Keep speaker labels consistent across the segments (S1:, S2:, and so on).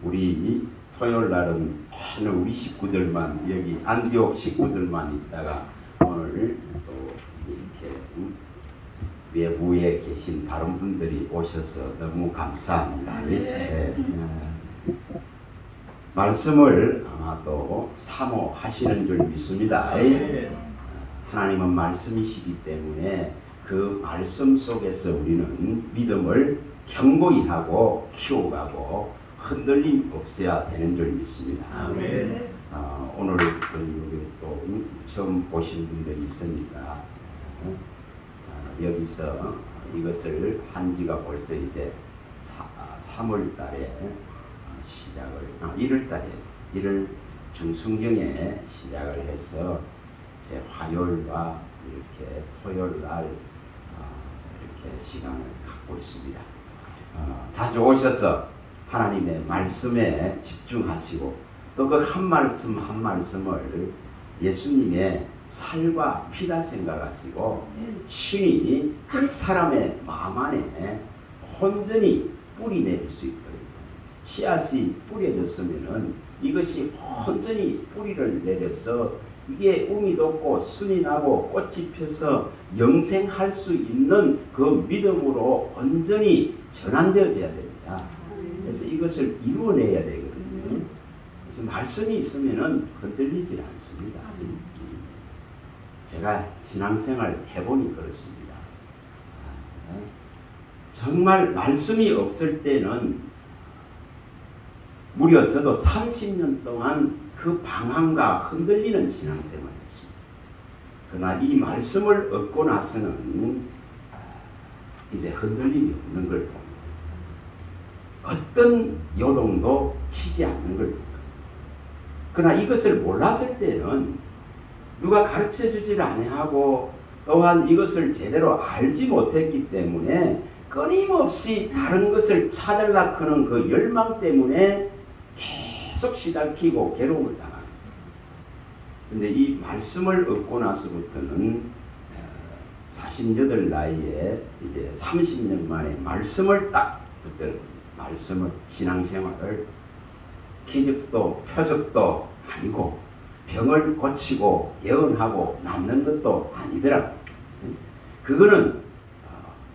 S1: 우리 토요일 날은 맨날 우리 식구들만 여기 안디옥 식구들만 있다가 오늘 또 이렇게 외부에 계신 다른 분들이 오셔서 너무 감사합니다. 네. 말씀을 아마도 사모하시는 줄 믿습니다. 하나님은 말씀이시기 때문에 그 말씀 속에서 우리는 믿음을 견고히 하고 키워가고 흔들림 없어야 되는 줄 믿습니다. 오늘 여기 또 처음 보신 분들이 있으니까 여기서 이것을 한 지가 벌써 이제 3월 달에 시작을 1월 달에 1월 중순경에 시작을 해서 제 화요일과 이렇게 토요일 날 이렇게 시간을 갖고 있습니다. 자주 오셔서 하나님의 말씀에 집중하시고 또 그 한 말씀 한 말씀을 예수님의 살과 피다 생각하시고 신이 각 사람의 마음 안에 온전히 뿌리 내릴 수 있도록 씨앗이 뿌려졌으면은 이것이 온전히 뿌리를 내려서 이게 um이 돋고 순이 나고 꽃이 펴서 영생할 수 있는 그 믿음으로 온전히 전환되어져야 됩니다. 그래서 이것을 이루어내야 되거든요. 그래서 말씀이 있으면은 흔들리지 않습니다. 제가 신앙생활 해보니 그렇습니다. 정말 말씀이 없을 때는 무려 저도 30년 동안 그 방황과 흔들리는 신앙생활이었습니다. 그러나 이 말씀을 얻고 나서는 이제 흔들림이 없는 걸 봅니다. 어떤 요동도 치지 않는 걸 봅니다. 그러나 이것을 몰랐을 때는 누가 가르쳐주질 아니하고 또한 이것을 제대로 알지 못했기 때문에 끊임없이 다른 것을 찾으려고 하는 그 열망 때문에 계속 시달키고 괴로움을 당합니다. 근데 이 말씀을 얻고 나서부터는 48 나이에 이제 30년 만에 말씀을 딱 붙들고 말씀을 신앙생활을 기적도 표적도 아니고 병을 고치고 예언하고 낫는 것도 아니더라고요. 그거는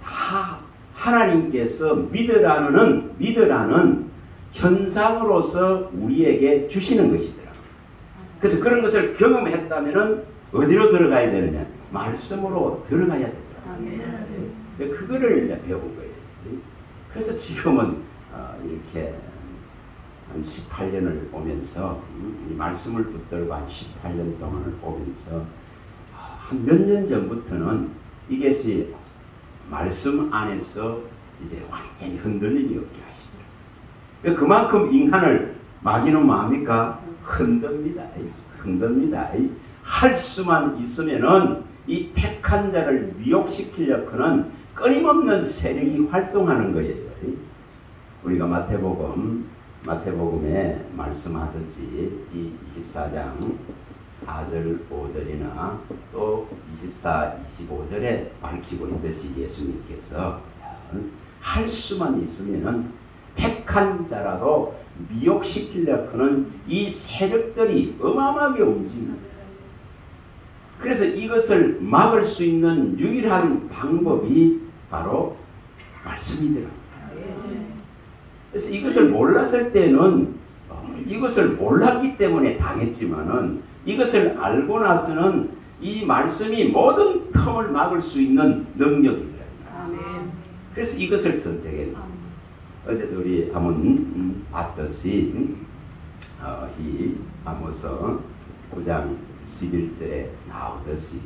S1: 다 하나님께서 믿으라는 현상으로서 우리에게 주시는 것이더라고요. 그래서 그런 것을 경험했다면 어디로 들어가야 되느냐? 말씀으로 들어가야 되더라고요. 그거를 이제 배운 거예요. 그래서 지금은 이렇게 한 18년을 오면서 이 말씀을 붙들고 한 18년 동안을 오면서 한 몇 년 전부터는 이것이 말씀 안에서 이제 완전히 흔들림이 없게 하시더라고요. 그만큼 인간을 마귀는 뭐합니까? 흔듭니다. 할 수만 있으면은 이 택한 자를 미혹시키려고 하는 끊임없는 세력이 활동하는 거예요. 우리가 마태복음에 말씀하듯이 이 24장 4절 5절이나 또 24, 25절에 밝히고 있듯이 예수님께서 할 수만 있으면은 택한 자라도 미혹시키려고 하는 이 세력들이 어마어마하게 움직입니다. 그래서 이것을 막을 수 있는 유일한 방법이 바로 말씀이더라고요. 그래서 이것을 몰랐을 때는 이것을 몰랐기 때문에 당했지만은 이것을 알고 나서는 이 말씀이 모든 틈을 막을 수 있는 능력이더라고요. 그래서 이것을 선택했습니다. 어제도 우리 한번 봤듯이 이 아모스 9장 11절에 나오듯이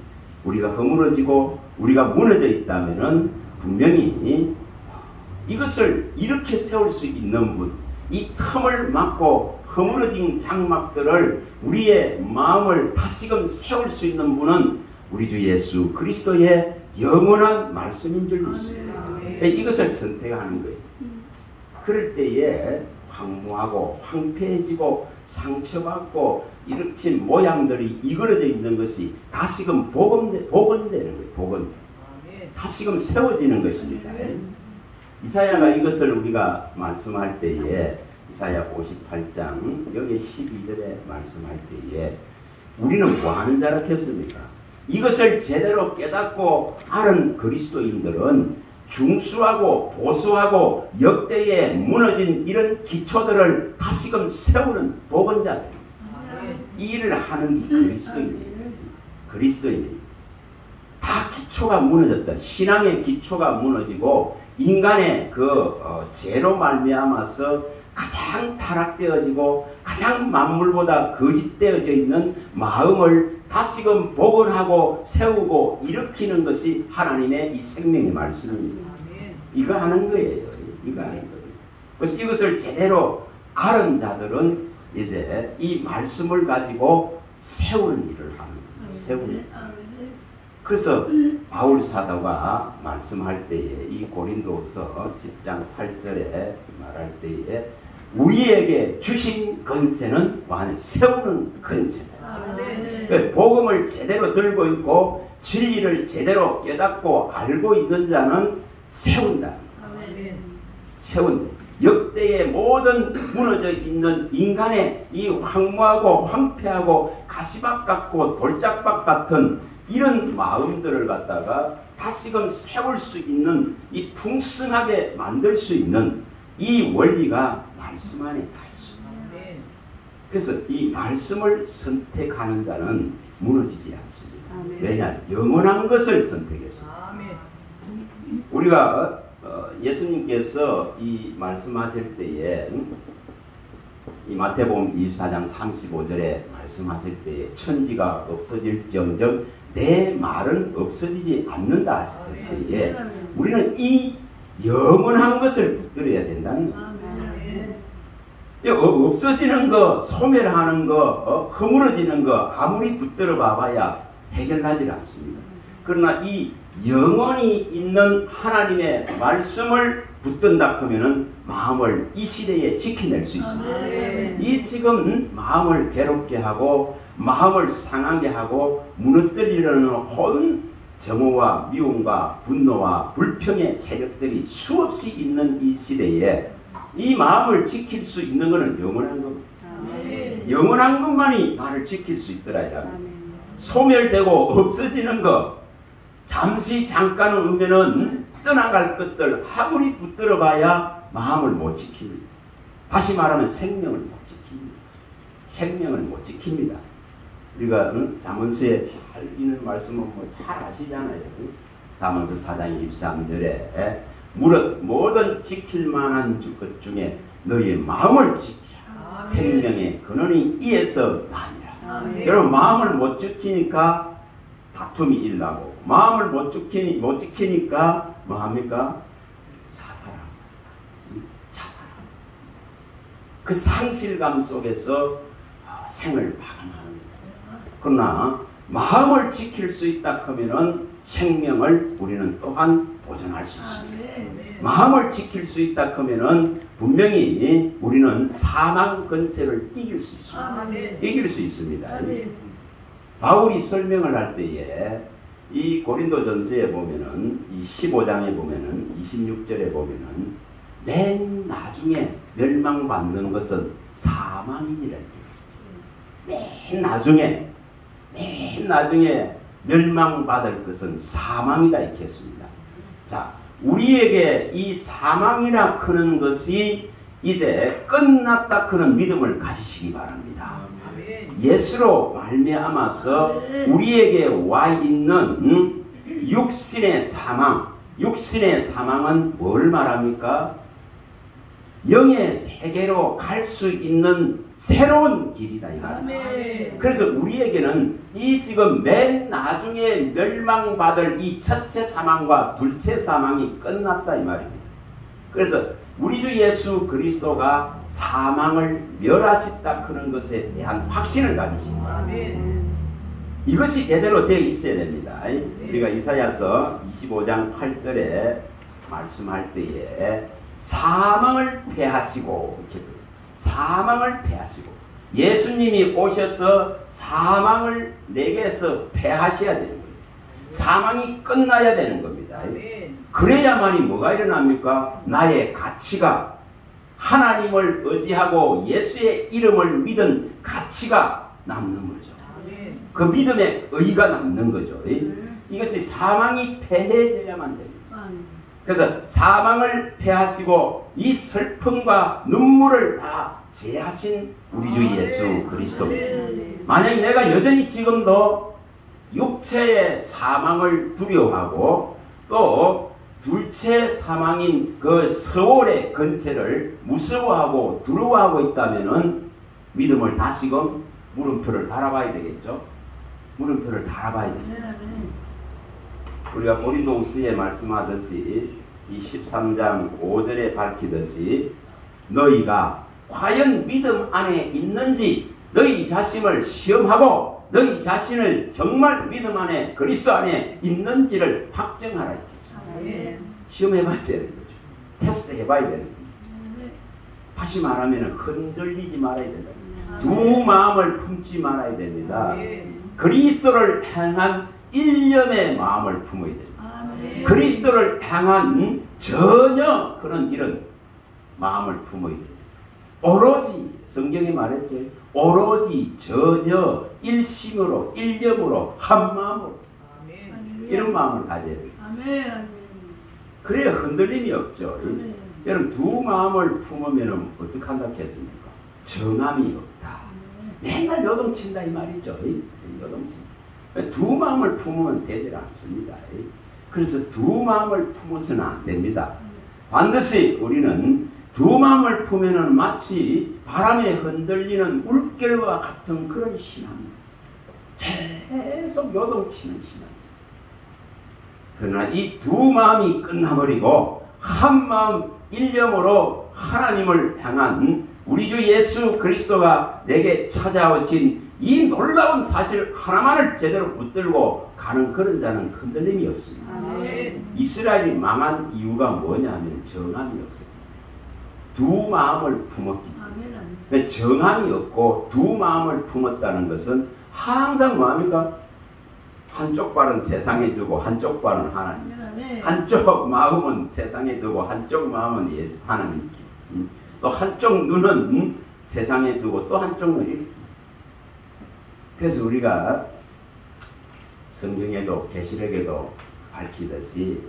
S1: 우리가 허물어지고 우리가 무너져 있다면은 분명히 이것을 이렇게 세울 수 있는 분, 이 틈을 막고 허물어진 장막들을 우리의 마음을 다시금 세울 수 있는 분은 우리 주 예수 그리스도의 영원한 말씀인 줄 믿습니다. 이것을 선택하는 거예요. 그럴 때에 황무하고 황폐해지고 상처받고 이렇게 모양들이 이그러져 있는 것이 다시금 복원되는 거예요. 복원. 다시금 세워지는 것입니다. 이사야가 이것을 우리가 말씀할 때에 이사야 58장 여기 12절에 말씀할 때에 우리는 뭐 하는 자라 했습니까? 이것을 제대로 깨닫고 아는 그리스도인들은 중수하고 보수하고 역대에 무너진 이런 기초들을 다시금 세우는 복원자들. 이 일을 하는 그리스도인이에요. 그리스도인이에요. 다 기초가 무너졌다. 신앙의 기초가 무너지고 인간의 죄로 말미암아서 가장 타락되어지고 가장 만물보다 거짓되어져 있는 마음을 다시금 복원하고 세우고 일으키는 것이 하나님의 이 생명의 말씀입니다. 이거 하는 거예요. 이거 하는 거예요. 그래서 이것을 제대로 아는 자들은 이제 이 말씀을 가지고 세우는 일을 하는 거예요. 세우는 일. 그래서 바울 사도가 말씀할 때에 이 고린도서 10장 8절에 말할 때에 우리에게 주신 권세는 세우는 권세다. 복음을 제대로 들고 있고 진리를 제대로 깨닫고 알고 있는 자는 세운다. 세운다. 역대의 모든 무너져 있는 인간의 이 황무하고 황폐하고 가시밭 같고 돌짝밭 같은 이런 마음들을 갖다가 다시금 세울 수 있는 이 풍성하게 만들 수 있는 이 원리가 말씀 안에 다 있습니다. 그래서 이 말씀을 선택하는 자는 무너지지 않습니다. 왜냐? 영원한 것을 선택했습니다. 우리가 예수님께서 이 말씀하실 때에 이 마태복음 24장 35절에 말씀하실 때에 천지가 없어질지언정 내 말은 없어지지 않는다 하실 때에 우리는 이 영원한 것을 붙들어야 된다는 거예요. 없어지는 거, 소멸하는 거, 허물어지는 거 아무리 붙들어 봐봐야 해결하지 않습니다. 그러나 이 영원히 있는 하나님의 말씀을 붙든다 하면은 마음을 이 시대에 지켜낼 수 있습니다. 이 지금 마음을 괴롭게 하고 마음을 상하게 하고 무너뜨리려는 온 정오와 미움과 분노와 불평의 세력들이 수없이 있는 이 시대에 이 마음을 지킬 수 있는 것은 영원한 겁니다. 영원한 것만이 나를 지킬 수 있더라. 소멸되고 없어지는 것, 잠시 잠깐 오면은 떠나갈 것들 아무리 붙들어 봐야 마음을 못 지킵니다. 다시 말하면 생명을 못 지킵니다. 생명을 못 지킵니다. 우리가 잠언서에 잘 있는 말씀은 잘 아시잖아요. 잠언서 4장 23절에 모든 지킬 만한 것 중에 너희의 마음을 지키라. 생명의 근원이 이에서 나니라. 여러분 마음을 못 지키니까 다툼이 일어나고 마음을 못 지키니까 뭐합니까? 자살합니다. 자살합니다. 그 상실감 속에서 생을 마감합니다. 그러나 마음을 지킬 수 있다 하면은 생명을 우리는 또한 보존할 수 있습니다. 마음을 지킬 수 있다 하면은 분명히 우리는 사망 권세를 이길 수 있습니다. 이길 수 있습니다. 바울이 설명을 할 때에 이 고린도전서에 보면은 이 15장에 보면은 26절에 보면은 맨 나중에 멸망받는 것은 사망이니라. 맨 나중에 멸망받을 것은 사망이다 이렇게 했습니다. 자, 우리에게 이 사망이라 크는 것이 이제 끝났다 크는 믿음을 가지시기 바랍니다. 예수로 말미암아서 우리에게 와 있는 육신의 사망은 뭘 말합니까? 영의 세계로 갈 수 있는 새로운 길이다 이 말입니다. 그래서 우리에게는 이 지금 맨 나중에 멸망받을 이 첫째 사망과 둘째 사망이 끝났다 이 말입니다. 그래서 우리 주 예수 그리스도가 사망을 멸하셨다 그런 것에 대한 확신을 가지십니다. 이것이 제대로 되어 있어야 됩니다. 우리가 이사야서 25장 8절에 말씀할 때에 사망을 패하시고 예수님이 오셔서 사망을 내게서 패하셔야 되는 거예요. 사망이 끝나야 되는 겁니다. 그래야만이 뭐가 일어납니까? 나의 가치가 하나님을 의지하고 예수의 이름을 믿은 가치가 남는 거죠. 그 믿음의 의의가 남는 거죠. 이것이 사망이 패해져야만 됩니다. 그래서 사망을 패하시고 이 슬픔과 눈물을 다 제하신 우리 주 예수 그리스도입니다. 만약 내가 여전히 지금도 육체의 사망을 두려워하고 또 둘째 사망인 그 세월의 건세를 무서워하고 두려워하고 있다면은 믿음을 다시금 물음표를 달아봐야 되겠죠. 물음표를 달아봐야 됩니다. 우리가 고린도후서에 말씀하듯이 이 13장 5절에 밝히듯이 너희가 과연 믿음 안에 있는지 너희 자신을 시험하고 너희 자신을 정말 믿음 안에 그리스도 안에 있는지를 확정하라 했습니다. 시험해봐야 되는 거죠. 테스트 해봐야 되는 거죠. 다시 말하면 흔들리지 말아야 된다. 두 마음을 품지 말아야 됩니다. 그리스도를 향한 일념의 마음을 품어야 됩니다. 그리스도를 향한 전혀 그런 이런 마음을 품어야 됩니다. 오로지 성경에 말했죠. 오로지 전혀 일심으로 일념으로 한 마음으로 이런 마음을 가져야 됩니다. 그래야 흔들림이 없죠. 여러분 두 마음을 품으면 어떻게 한다 했습니까? 정함이 없다. 맨날 요동친다 이 말이죠. 요동친다. 두 마음을 품으면 되질 않습니다. 그래서 두 마음을 품어서는 안 됩니다. 반드시 우리는 두 마음을 품으면 마치 바람에 흔들리는 물결과 같은 그런 신앙입니다. 계속 요동치는 신앙입니다. 그러나 이 두 마음이 끝나버리고 한 마음 일념으로 하나님을 향한 우리 주 예수 그리스도가 내게 찾아오신 이 놀라운 사실 하나만을 제대로 붙들고 가는 그런 자는 흔들림이 없습니다. 이스라엘이 망한 이유가 뭐냐면 정함이 없습니다. 두 마음을 품었기 때문에. 정함이 없고 두 마음을 품었다는 것은 항상 뭐합니까? 한쪽 발은 세상에 두고 한쪽 발은 하나님. 한쪽 마음은 세상에 두고 한쪽 마음은 예수 하나님께. 또 한쪽 눈은 세상에 두고 또 한쪽 눈은 이렇게. 그래서 우리가 성경에도 계시록에도 밝히듯이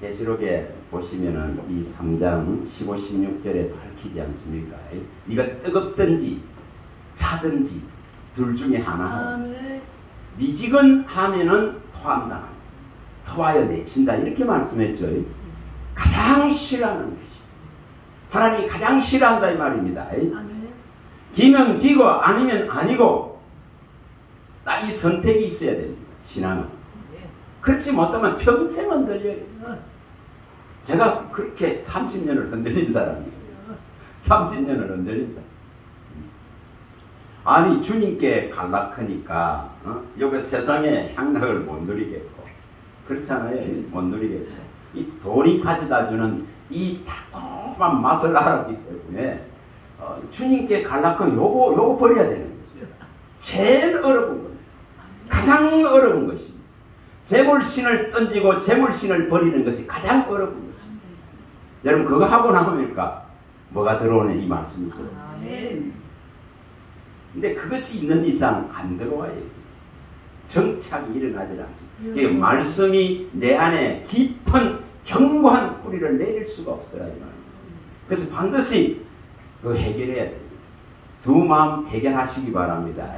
S1: 계시록에 보시면은 이 3장 15, 16절에 밝히지 않습니까? 네가 뜨겁든지 차든지 둘 중에 하나 미지근하면은 토한다. 토하여 내친다. 이렇게 말씀했죠. 가장 싫어하는 것이 하나님이 가장 싫어한다 이 말입니다. 기면 기고 아니면 아니고 딱 이 선택이 있어야 됩니다. 신앙은. 그렇지 못하면 평생 흔들려요. 제가 그렇게 30년을 흔들린 사람이에요. 30년을 흔들린 사람. 아니 주님께 갈락하니까 여기 세상에 향락을 못 누리겠고 그렇잖아요. 못 누리겠고 이 돈이 가져다주는 이 달콤한 맛을 알았기 때문에 주님께 갈락하면 요거 버려야 되는 거죠. 제일 어려운 겁니다. 가장 어려운 것입니다. 재물신을 던지고 재물신을 버리는 것이 가장 어려운 것입니다. 여러분 그거 하고 나오니까 뭐가 들어오는 이 말씀이 들어오는. 근데 그것이 있는 이상 안 들어와요. 정착이 일어나지 않습니다. 말씀이 내 안에 깊은 견고한 뿌리를 내릴 수가 없더라. 그래서 반드시 그 해결해야 됩니다. 두 마음 해결하시기 바랍니다.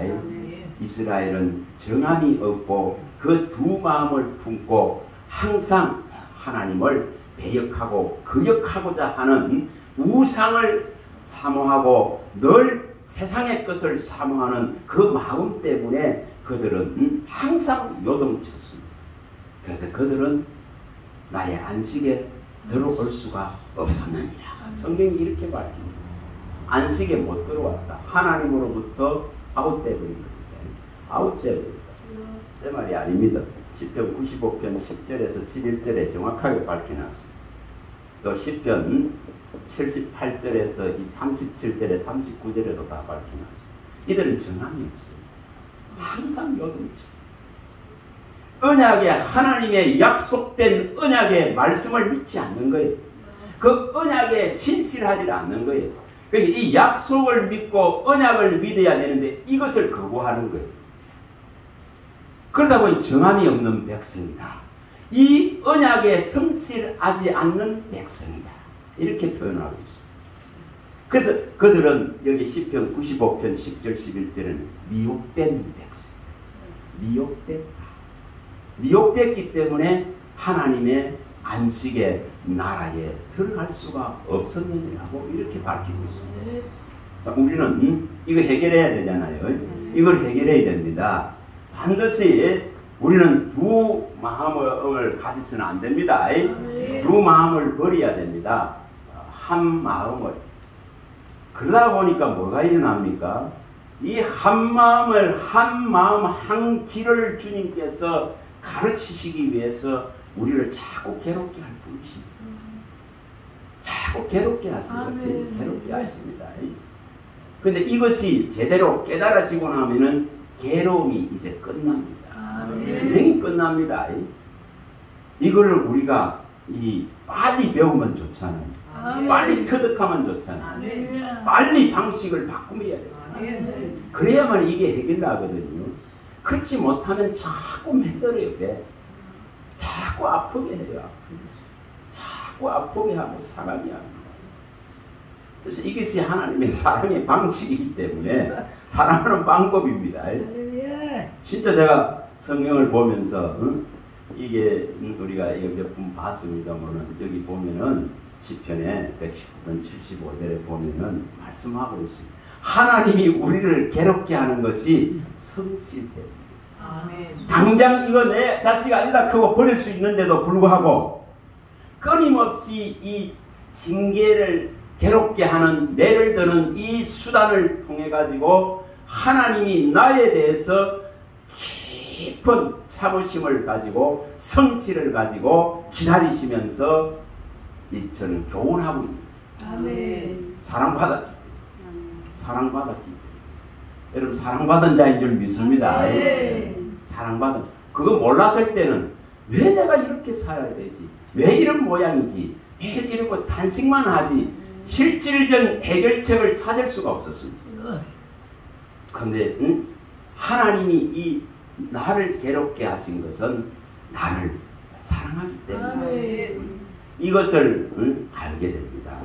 S1: 이스라엘은 정함이 없고 그 두 마음을 품고 항상 하나님을 배역하고 거역하고자 하는 우상을 사모하고 늘 세상의 것을 사모하는 그 마음 때문에 그들은 항상 요동쳤습니다. 그래서 그들은 나의 안식에 들어올 수가 없었느니라. 성경이 이렇게 밝힙니다. 안식에 못 들어왔다. 하나님으로부터 아웃되어버린 겁니다. 아웃되어버린다. 제 말이 아닙니다. 시편 95편 10절에서 11절에 정확하게 밝혀놨습니다. 또 시편 78절에서 이 37절에 39절에도 다 밝혀놨습니다. 이들은 정함이 없어요. 항상 요동치. 언약의 하나님의 약속된 언약의 말씀을 믿지 않는 거예요. 그 언약에 신실하지 않는 거예요. 그러니까 이 약속을 믿고 언약을 믿어야 되는데 이것을 거부하는 거예요. 그러다 보니 정함이 없는 백성이다. 이 언약에 성실하지 않는 백성이다. 이렇게 표현하고 있습니다. 그래서 그들은 여기 시편 95편 10절 11절은 미혹된 백성. 미혹됐기 때문에 하나님의 안식의 나라에 들어갈 수가 없었느니라고 이렇게 밝히고 있습니다. 우리는 이거 해결해야 되잖아요. 이걸 해결해야 됩니다. 반드시 우리는 두 마음을 가지서는 안 됩니다. 두 마음을 버려야 됩니다. 한 마음을. 그러다 보니까 뭐가 일어납니까? 이 한 마음을 한 마음 한 길을 주님께서 가르치시기 위해서 우리를 자꾸 괴롭게 할 뿐이십니다. 자꾸 괴롭게 하십니다. 괴롭게 하십니다. 그런데 이것이 제대로 깨달아지고 나면은 괴로움이 이제 끝납니다. 분명히 끝납니다. 이거를 우리가 빨리 배우면 좋잖아요. 빨리 터득하면 좋잖아요. 빨리 방식을 바꾸면 돼요. 그래야만 이게 해결나거든요. 그렇지 못하면 자꾸 매달려요. 자꾸 아프게 해요. 자꾸 아프게 하고 상하게 하고. 그래서 이것이 하나님의 사랑의 방식이기 때문에 사랑하는 방법입니다. 진짜 제가 성경을 보면서 이게 우리가 이거 몇 분 봤습니다만은 여기 보면은 시편에 119편 75절에 보면은 말씀하고 있습니다. 하나님이 우리를 괴롭게 하는 것이 성실해요. 당장 이거 내 자식 아니다 그거 버릴 수 있는데도 불구하고 끊임없이 이 징계를 괴롭게 하는 매를 드는 이 수단을 통해 가지고 하나님이 나에 대해서 깊은 참으심을 가지고 성실을 가지고 기다리시면서 저는 교훈하고 있습니다. 사랑받았기 때문에. 여러분 사랑받은 자인 줄 믿습니다. 사랑받은. 그거 몰랐을 때는 왜 내가 이렇게 살아야 되지? 왜 이런 모양이지? 왜 이러고 탄식만 하지? 실질적 해결책을 찾을 수가 없었습니다. 그런데 하나님이 이 나를 괴롭게 하신 것은 나를 사랑하기 때문에 이것을 알게 됩니다.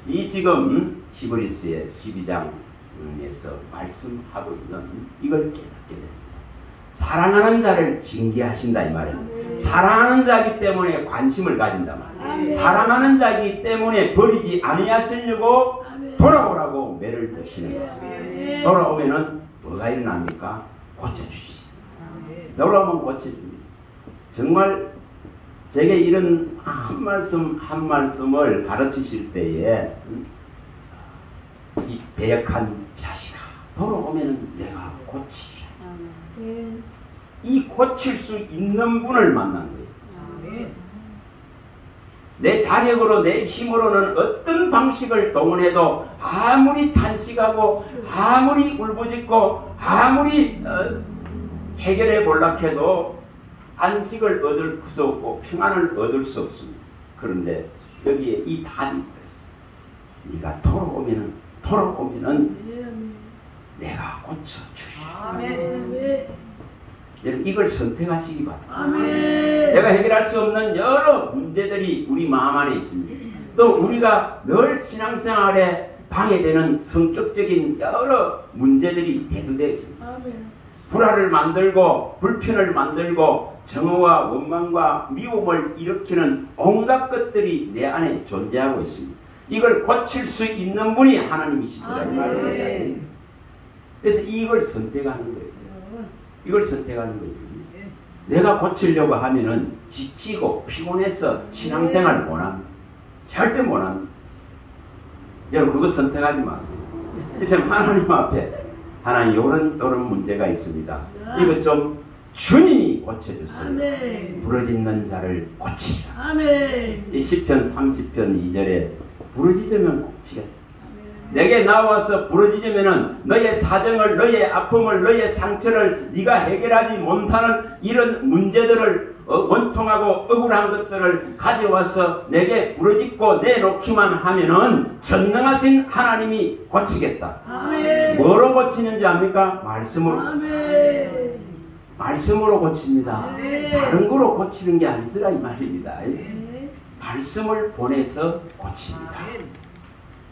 S1: 이 지금 히브리스의 12장에서 말씀하고 있는 이걸 깨닫게 됩니다. 사랑하는 자를 징계하신다 이 말입니다. 사랑하는 자이기 때문에 관심을 가진다 말이에요. 사랑하는 자이기 때문에 버리지 아니하시려고 돌아오라고 매를 드시는 것입니다. 돌아오면은 뭐가 일어납니까? 고쳐주시. 돌아오면 고쳐줍니다. 정말 제게 이런 한 말씀 한 말씀을 가르치실 때에 이 배역한 자식아 돌아오면 내가 고치리라. 이 고칠 수 있는 분을 만난 거예요. 내 자력으로 내 힘으로는 어떤 방식을 동원해도 아무리 탄식하고 아무리 울부짖고 아무리 해결해 보려고 해도 안식을 얻을 수 없고 평안을 얻을 수 없습니다. 그런데 여기에 이 답이 있다. 네가 돌아오면은 내가 고쳐주리라. 여러분 이걸 선택하시기 바랍니다. 내가 해결할 수 없는 여러 문제들이 우리 마음 안에 있습니다. 또 우리가 늘 신앙생활에 방해되는 성격적인 여러 문제들이 대두되어집니다. 불화를 만들고 불편을 만들고 정오와 원망과 미움을 일으키는 온갖 것들이 내 안에 존재하고 있습니다. 이걸 고칠 수 있는 분이 하나님이시더라 이 말입니다. 그래서 이걸 선택하는 거예요. 이걸 선택하는 거예요. 내가 고치려고 하면은 지치고 피곤해서 신앙생활 못합니다. 절대 못합니다. 여러분 그거 선택하지 마세요. 지금 하나님 앞에 하나님 이런 문제가 있습니다. 이거 좀 주님이 고쳐주세요. 부르짖는 자를 고치라. 이 시편 30편 2절에 부르짖으면 고치겠다. 내게 나와서 부르짖으면은 너의 사정을, 너의 아픔을, 너의 상처를 네가 해결하지 못하는 이런 문제들을 원통하고 억울한 것들을 가져와서 내게 부르짖고 내놓기만 하면은 전능하신 하나님이 고치겠다.
S2: 아멘.
S1: 뭐로 고치는지 압니까? 말씀으로.
S2: 아멘.
S1: 말씀으로 고칩니다.
S2: 아멘.
S1: 다른 거로 고치는 게 아니더라 이 말입니다.
S2: 네.
S1: 말씀을 보내서 고칩니다.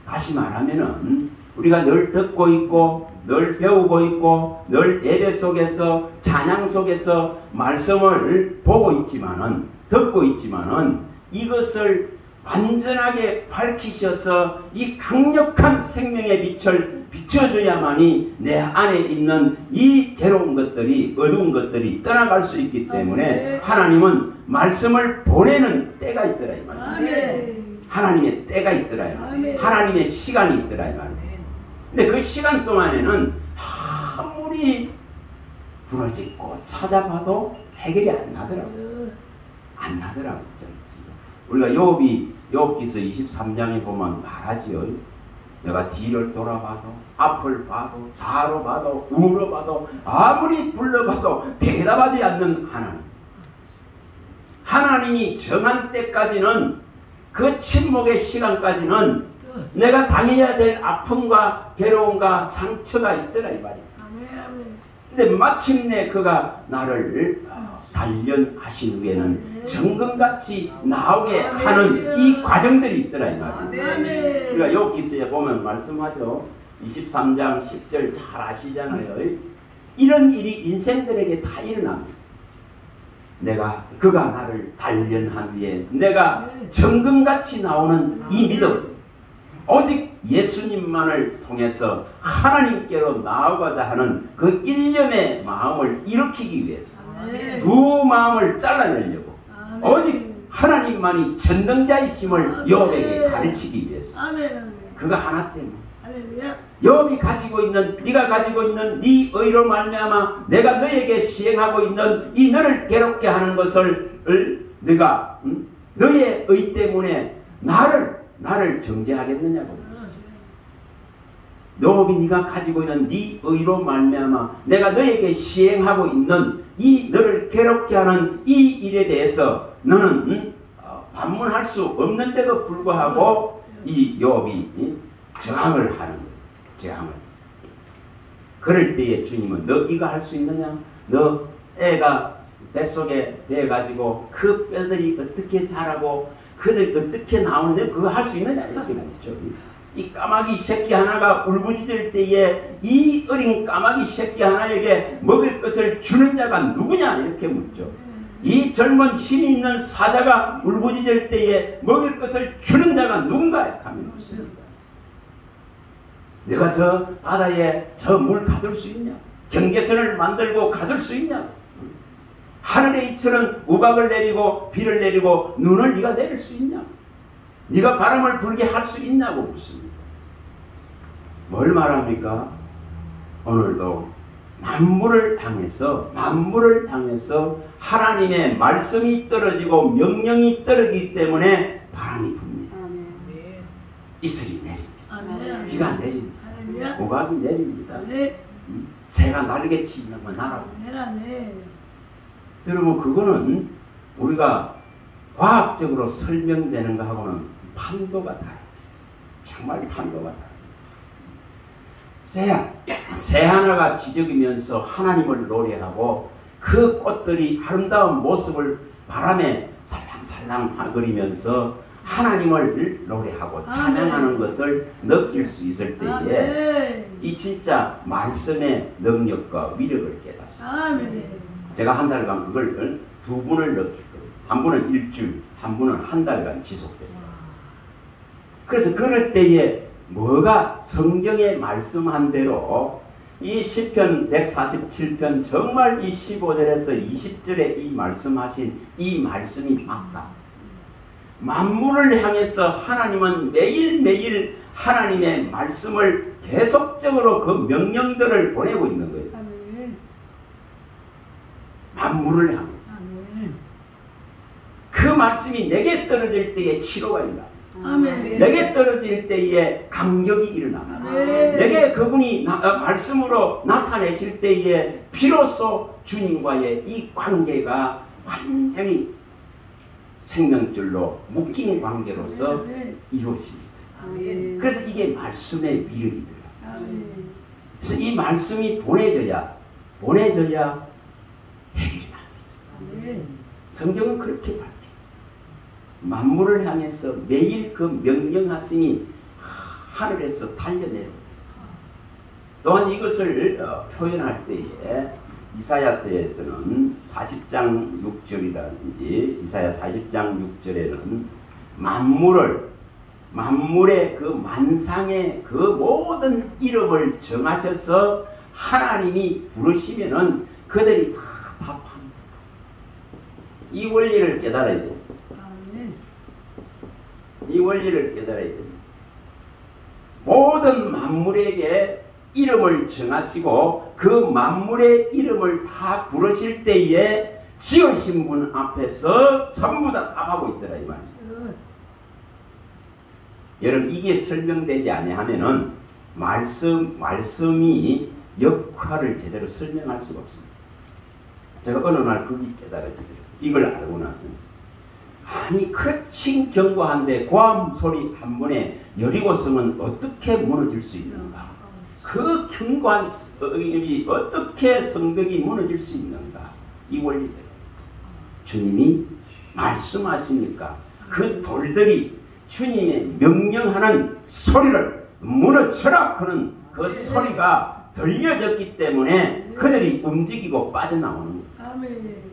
S1: 다시 말하면은 우리가 늘 듣고 있고 늘 배우고 있고 늘 예배 속에서 찬양 속에서 말씀을 보고 있지만은 듣고 있지만은 이것을 완전하게 밝히셔서 이 강력한 생명의 빛을 비춰줘야만이 내 안에 있는 이 괴로운 것들이, 어두운 것들이 떠나갈 수 있기 때문에 하나님은 말씀을 보내는 때가 있더라 이 말이에요. 하나님의 때가 있더라 이 말이에요. 하나님의 시간이 있더라 이 말이에요. 근데 그 시간 동안에는 아무리 부러지고 찾아봐도 해결이 안 나더라고요. 안 나더라고요. 우리가 욥기서 23장에 보면 말하지요. 내가 뒤를 돌아봐도 앞을 봐도 좌로 봐도 우로 봐도 아무리 불러봐도 대답하지 않는 하나님. 하나님이 정한 때까지는 그 침묵의 시간까지는 내가 당해야 될 아픔과 괴로움과 상처가 있더라 이 말이야. 근데 마침내 그가 나를 단련하신 후에는 정금같이 나오게 하는 이 과정들이 있더라 이 말이야. 우리가 욥기서에 보면 말씀하죠. 23장 10절 잘 아시잖아요. 이런 일이 인생들에게 다 일어납니다. 그가 나를 단련한 후에 내가 정금같이 나오는 이 믿음, 오직 예수님만을 통해서 하나님께로 나아가자 하는 그 일념의 마음을 일으키기 위해서 두 마음을 잘라내려고 오직 하나님만이 전능자이심을 욥에게 가르치기 위해서 그가 하나 때문에 욥이 가지고 있는, 네가 가지고 있는 네 의로 말미암아 내가 너에게 시행하고 있는 이 너를 괴롭게 하는 것을 네가 너의 의 때문에 나를 정죄하겠느냐고. 욥이 네가 가지고 있는 네 의로 말미암아 내가 너에게 시행하고 있는 이 너를 괴롭게 하는 이 일에 대해서 너는 반문할 수 없는데도 불구하고 이 욥이 저항을 하는 거예요. 저항을. 그럴 때에 주님은 너 이거 할 수 있느냐? 너 애가 뱃속에 대가지고 그 뼈들이 어떻게 자라고 그들 어떻게 나오는데 그거 할 수 있느냐? 이렇게 묻죠. 이 까마귀 새끼 하나가 울부짖을 때에 이 어린 까마귀 새끼 하나에게 먹을 것을 주는 자가 누구냐? 이렇게 묻죠. 이 젊은 힘이 있는 사자가 울부짖을 때에 먹을 것을 주는 자가 누군가? 하면 묻습니다. 내가 저 바다에 저 물 가둘 수 있냐? 경계선을 만들고 가둘 수 있냐? 하늘의 이처럼 우박을 내리고 비를 내리고 눈을 네가 내릴 수 있냐? 네가 바람을 불게 할 수 있냐고 묻습니다. 뭘 말합니까? 오늘도 만물을 향해서 하나님의 말씀이 떨어지고 명령이 떨어지기 때문에 바람이 붑니다. 이슬이 내립니다. 비가 내립니다. 우박이 내립니다. 새가 날개 치면 날아옵니다. 여러분 그거는 우리가 과학적으로 설명되는 것하고는 판도가 다릅니다. 정말 판도가 다릅니다. 새 하나가 지저귀면서 하나님을 노래하고 그 꽃들이 아름다운 모습을 바람에 살랑살랑 거리면서 하나님을 노래하고 찬양하는 것을 느낄 수 있을 때에 이 진짜 말씀의 능력과 위력을 깨닫습니다. 제가 한 달간 그걸 두 분을 느낄 거예요. 한 분은 일주일, 한 분은 한 달간 지속됩니다. 그래서 그럴 때에 뭐가 성경에 말씀한 대로 이 시편 147편 정말 이 15절에서 20절에 이 말씀하신 이 말씀이 맞다. 만물을 향해서 하나님은 매일매일 하나님의 말씀을 계속적으로 그 명령들을 보내고 있는 거예요. 만물을 향해서. 그 말씀이 내게 떨어질 때에 치료가 일어납니다.
S2: 아멘.
S1: 내게 떨어질 때에 감격이 일어납니다.
S2: 아멘.
S1: 내게 그분이 말씀으로 나타내실 때에 비로소 주님과의 이 관계가 완전히 생명줄로 묶인 관계로서
S2: 아멘.
S1: 이루어집니다.
S2: 아멘.
S1: 그래서 이게 말씀의 위력이더라.
S2: 아멘.
S1: 그래서 이 말씀이 보내져야 해결이 납니다.
S2: 아멘.
S1: 성경은 그렇게 밝혀요. 만물을 향해서 매일 그 명령하심이 하늘에서 달려내려옵니다. 또한 이것을 표현할 때에 이사야서에서는 40장 6절이라든지 이사야 40장 6절에는 만물의 그 만상의 그 모든 이름을 정하셔서 하나님이 부르시면은 그들이 다 답합니다. 이 원리를 깨달아야 돼요.
S2: 아멘.
S1: 이 원리를 깨달아야 됩니다. 모든 만물에게 이름을 정하시고 그 만물의 이름을 다 부르실 때에 지으신 분 앞에서 전부 다 답하고 있더라 이 말이죠. 여러분 이게 설명되지 아니하면은 말씀이 역할을 제대로 설명할 수가 없습니다. 제가 어느 날 그게 깨달아지더라고요. 이걸 알고 나서는 아니 그렇지 견고한데 고함 소리 한 번에 여리고성은 어떻게 무너질 수 있는가? 그 견고한 성벽이 어떻게 성벽이 무너질 수 있는가? 이 원리대로 주님이 말씀하시니까 그 돌들이 주님의 명령하는 소리를 무너져라 하는 그 소리가 들려졌기 때문에 그들이 움직이고 빠져나오는 거예요.
S2: 아멘.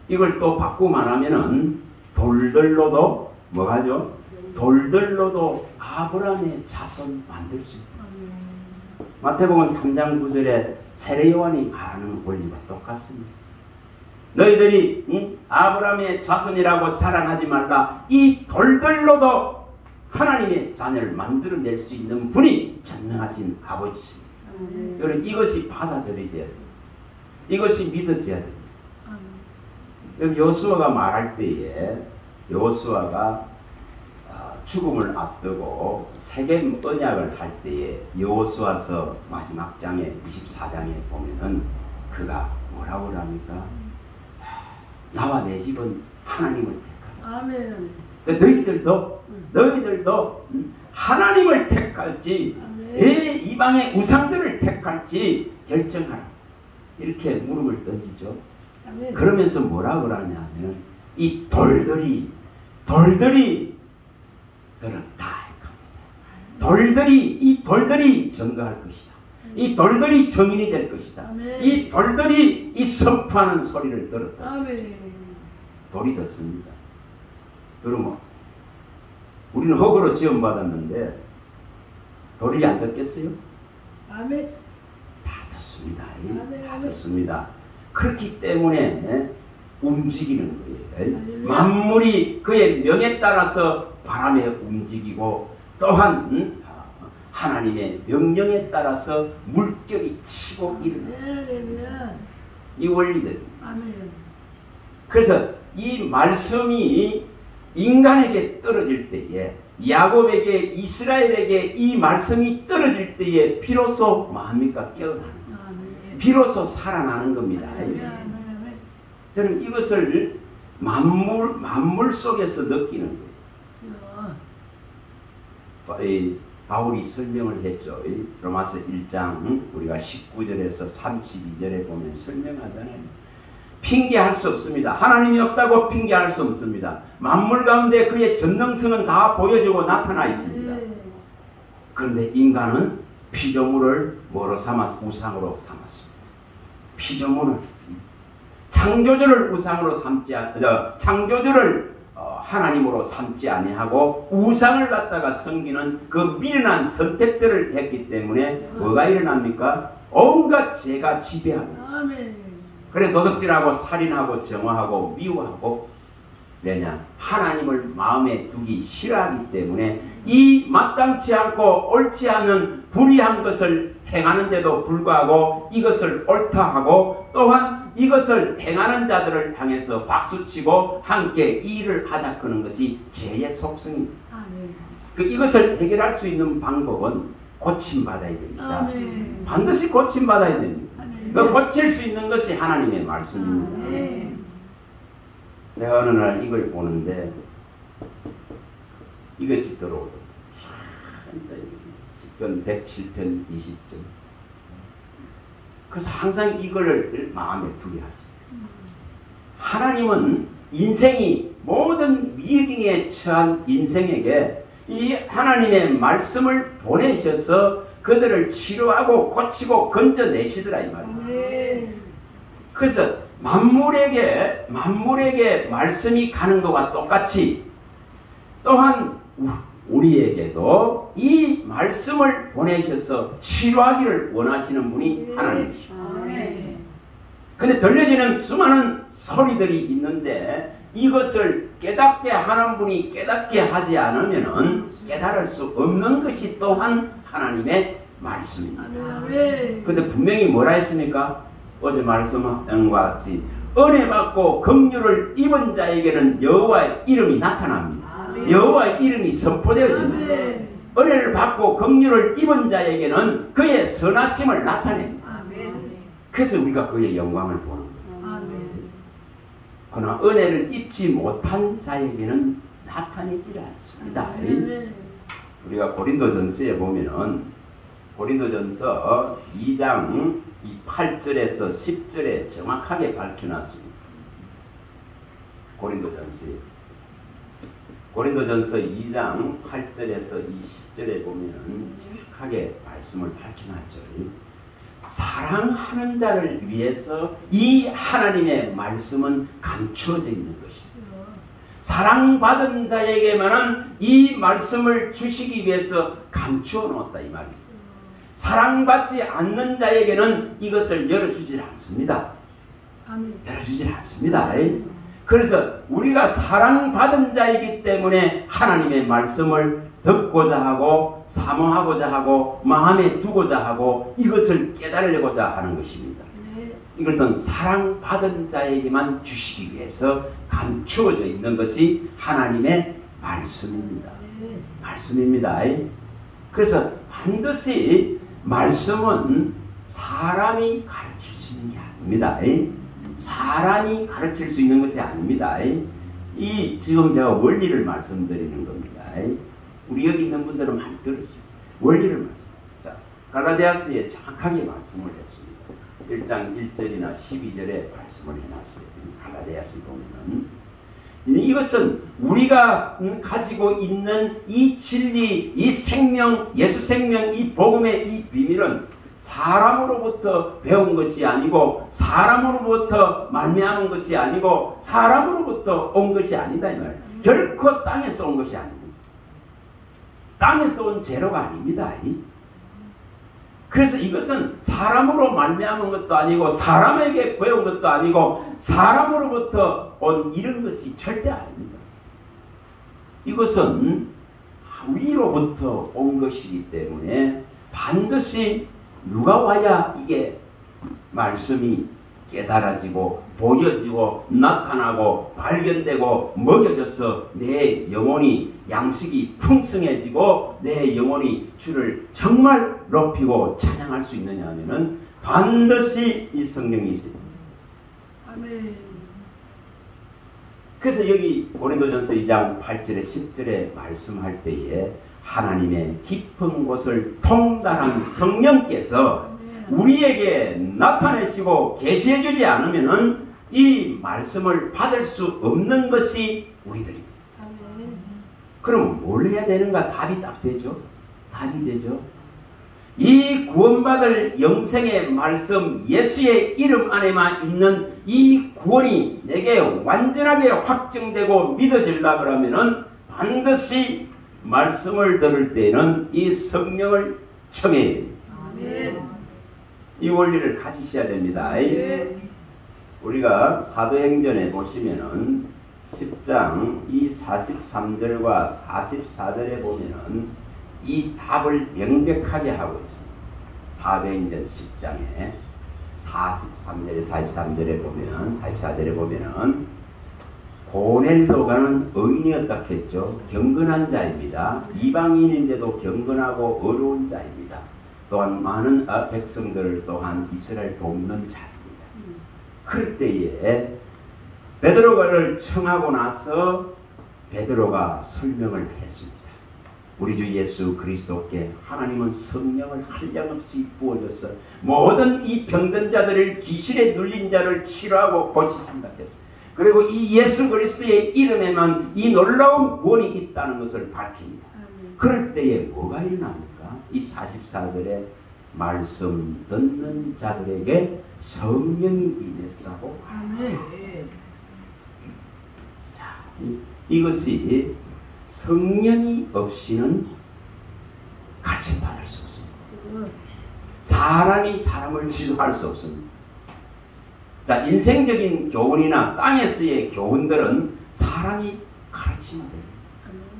S1: 이걸 또 바꾸고 말하면은 돌들로도 뭐가죠? 돌들로도 아브라함의 자손 만들 수 있다. 마태복음 3장 9절에 세례 요한이 말하는 원리와 똑같습니다. 너희들이 아브라함의 자손이라고 자랑하지 말라. 이 돌들로도 하나님의 자녀를 만들어낼 수 있는 분이 전능하신 아버지십니다. 여러분 이것이 받아들여져야 됩니다. 이것이 믿어져야 됩니다. 여호수아가 말할 때에 여호수아가 죽음을 앞두고 세겜 언약을 할 때에 여호수아서 마지막 장에 24장에 보면은 그가 뭐라고 합니까? 나와 내 집은 하나님을 택하라.
S2: 아멘.
S1: 너희들도 하나님을 택할지 내 이방의 우상들을 택할지 결정하라. 이렇게 물음을 던지죠.
S2: 아멘.
S1: 그러면서 뭐라 그러냐면 이 돌들이 들었다. 이 돌들이 증거할 것이다. 이 돌들이 정인이 될 것이다.
S2: 아멘.
S1: 이 돌들이 이 선포하는 소리를 들었다.
S2: 아멘.
S1: 돌이 듣습니다. 그러면 우리는 흙으로 지원받았는데 돌이 안 듣겠어요?
S2: 아멘.
S1: 다 듣습니다.
S2: 아멘.
S1: 다 듣습니다. 그렇기 때문에 움직이는 거예요.
S2: 아멘.
S1: 만물이 그의 명에 따라서 바람에 움직이고 또한 하나님의 명령에 따라서 물결이 치고 일어나는 이 원리들.
S2: 아멘.
S1: 그래서 이 말씀이 인간에게 떨어질 때에 야곱에게 이스라엘에게 이 말씀이 떨어질 때에 비로소 마음이가 깨어나는 거예요. 비로소 살아나는 겁니다. 저는 이것을 만물 속에서 느끼는 거예요. 바울이 설명을 했죠. 로마서 1장 우리가 19절에서 32절에 보면 설명하잖아요. 핑계할 수 없습니다. 하나님이 없다고 핑계할 수 없습니다. 만물 가운데 그의 전능성은 다 보여지고 나타나 있습니다. 그런데 인간은 피조물을 뭐로 우상으로 삼았습니다. 피조물을 창조주를 우상으로 창조주를 하나님으로 삼지 아니하고 우상을 갖다가 섬기는 그 미련한 선택들을 했기 때문에 뭐가 일어납니까? 온갖 죄가 지배합니다. 그래 도둑질하고 살인하고 정화하고 미워하고 왜냐? 하나님을 마음에 두기 싫어하기 때문에 이 마땅치 않고 옳지 않은 불의한 것을 행하는데도 불구하고 이것을 옳다 하고 또한 또한 이것을 행하는 자들을 향해서 박수치고 함께 일을 하자 그는 것이 죄의 속성입니다. 이것을 해결할 수 있는 방법은 고침받아야 됩니다.
S2: 아멘.
S1: 반드시 고침받아야 됩니다.
S2: 아멘.
S1: 고칠 수 있는 것이 하나님의 말씀입니다.
S2: 아멘.
S1: 제가 어느 날 이걸 보는데 이것이 들어오더라고요. 10편 107편 20점. 그래서 항상 이거를 마음에 두게 하시죠. 하나님은 인생이 모든 위기에 처한 인생에게 이 하나님의 말씀을 보내셔서 그들을 치료하고 고치고 건져내시더라 이 말이에요. 그래서 만물에게 말씀이 가는 것과 똑같이 또한 우리에게도 이 말씀을 보내셔서 치료하기를 원하시는 분이 하나님이십니다. 근데 들려지는 수많은 소리들이 있는데 이것을 깨닫게 하는 분이 깨닫게 하지 않으면 깨달을 수 없는 것이 또한 하나님의 말씀입니다. 근데 분명히 뭐라 했습니까? 어제 말씀한 것 같이 은혜 받고 긍휼을 입은 자에게는 여호와의 이름이 나타납니다. 여호와의 이름이 선포되어집니다. 은혜를 받고 긍휼을 입은 자에게는 그의 선하심을 나타냅니다. 그래서 우리가 그의 영광을 보는 거예요. 그러나 은혜를 입지 못한 자에게는 나타내지 않습니다. 우리가 고린도전서에 보면은 고린도전서 2장 8절에서 10절에 정확하게 밝혀놨습니다. 고린도전서 2장 8절에서 20절에 보면은 정확하게 말씀을 밝혀놨죠. 사랑하는 자를 위해서 이 하나님의 말씀은 감추어져 있는 것입니다. 사랑받은 자에게만은 이 말씀을 주시기 위해서 감추어 놓았다 이 말입니다. 사랑받지 않는 자에게는 이것을 열어주질 않습니다. 열어주질 않습니다. 그래서 우리가 사랑받은 자이기 때문에 하나님의 말씀을 듣고자 하고 사모하고자 하고 마음에 두고자 하고 이것을 깨달으려고자 하는 것입니다. 이것은 사랑받은 자에게만 주시기 위해서 감추어져 있는 것이 하나님의 말씀입니다. 말씀입니다. 그래서 반드시 말씀은 사람이 가르칠 수 있는 게 아닙니다. 사람이 가르칠 수 있는 것이 아닙니다. 지금 제가 원리를 말씀드리는 겁니다. 우리 여기 있는 분들은 많이 들었습니다. 원리를 말씀. 자, 갈라디아서에 정확하게 말씀을 했습니다. 1장 1절이나 12절에 말씀을 해놨어요. 갈라디아서 보면은 이것은 우리가 가지고 있는 이 진리, 이 생명, 예수 생명, 이 복음의 이 비밀은 사람으로부터 배운 것이 아니고 사람으로부터 말미암은 것이 아니고 사람으로부터 온 것이 아니다 이 말이에요. 결코 땅에서 온 것이 아닙니다. 땅에서 온 재료가 아닙니다. 그래서 이것은 사람으로 말미암은 것도 아니고 사람에게 배운 것도 아니고 사람으로부터 온 이런 것이 절대 아닙니다. 이것은 위로부터 온 것이기 때문에 반드시 누가 와야 이게 말씀이 깨달아지고 보여지고 나타나고 발견되고 먹여져서 내 영혼이 양식이 풍성해지고 내 영혼이 주를 정말 높이고 찬양할 수 있느냐 하면은 반드시 이 성령이 있습니다.
S2: 아멘.
S1: 그래서 여기 고린도전서 2장 8절에 10절에 말씀할 때에 하나님의 깊은 곳을 통달한 성령께서 우리에게 나타내시고 계시해 주지 않으면은 이 말씀을 받을 수 없는 것이 우리들입니다. 그럼 뭘 해야 되는가? 답이 딱 되죠. 답이 되죠. 이 구원받을 영생의 말씀 예수의 이름 안에만 있는 이 구원이 내게 완전하게 확정되고 믿어지려고 하면은 반드시 말씀을 들을 때는 이 성령을 청해야 됩니다. 이 원리를 가지셔야 됩니다. 우리가 사도행전에 보시면은 10장 이 43절과 44절에 보면은 이 답을 명백하게 하고 있습니다. 사도행전 10장에 43절에 43절에 보면 44절에 보면은 고넬로가는 의인이었다 했죠. 경건한 자입니다. 이방인인데도 경건하고 어려운 자입니다. 또한 많은 백성들을 또한 이스라엘 돕는 자입니다. 그럴 때에 베드로가를 청하고 나서 베드로가 설명을 했습니다. 우리 주 예수 그리스도께 하나님은 성령을 한량없이 부어줘서 모든 이 병든 자들을 귀신에 눌린 자를 치료하고 고치신다 했습니다. 그리고 이 예수 그리스도의 이름에만 이 놀라운 구원이 있다는 것을 밝힙니다. 그럴 때에 뭐가 일어납니까? 이 44절에 말씀 듣는 자들에게 성령이 임했다고 합니다. 자, 이것이 성령이 없이는 가르침받을 수 없습니다. 사람이 사람을 지도할 수 없습니다. 자, 인생적인 교훈이나 땅에서의 교훈들은 사람이 가르치면 됩니다.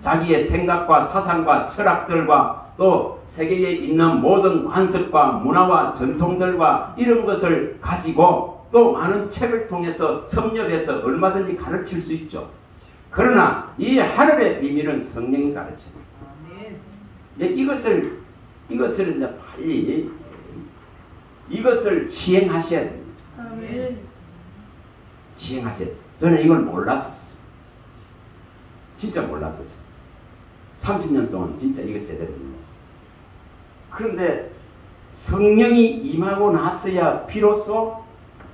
S1: 자기의 생각과 사상과 철학들과 또 세계에 있는 모든 관습과 문화와 전통들과 이런 것을 가지고 또 많은 책을 통해서 섭렵해서 얼마든지 가르칠 수 있죠. 그러나 이 하늘의 비밀은 성령이 가르칩니다. 이것을 이제 빨리 이것을 시행하셔야 됩니다. 시행하셔야 돼요. 저는 이걸 몰랐었어요. 진짜 몰랐었어요. 30년 동안 진짜 이것 제대로 몰랐어요. 그런데 성령이 임하고 나서야 비로소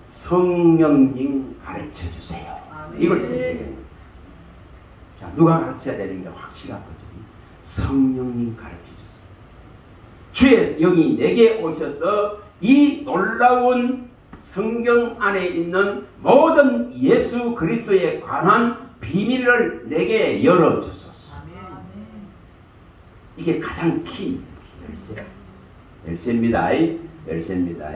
S1: 성령님 가르쳐 주세요. 이걸 선택해요. 자, 누가 가르쳐야 되는 게 확실하거든요. 성령님 가르쳐 주세요. 주의 영이 내게 오셔서 이 놀라운 성경 안에 있는 모든 예수 그리스도에 관한 비밀을 내게 열어주소서. 이게 가장 키입니다. 열쇠입니다. 열쇠입니다.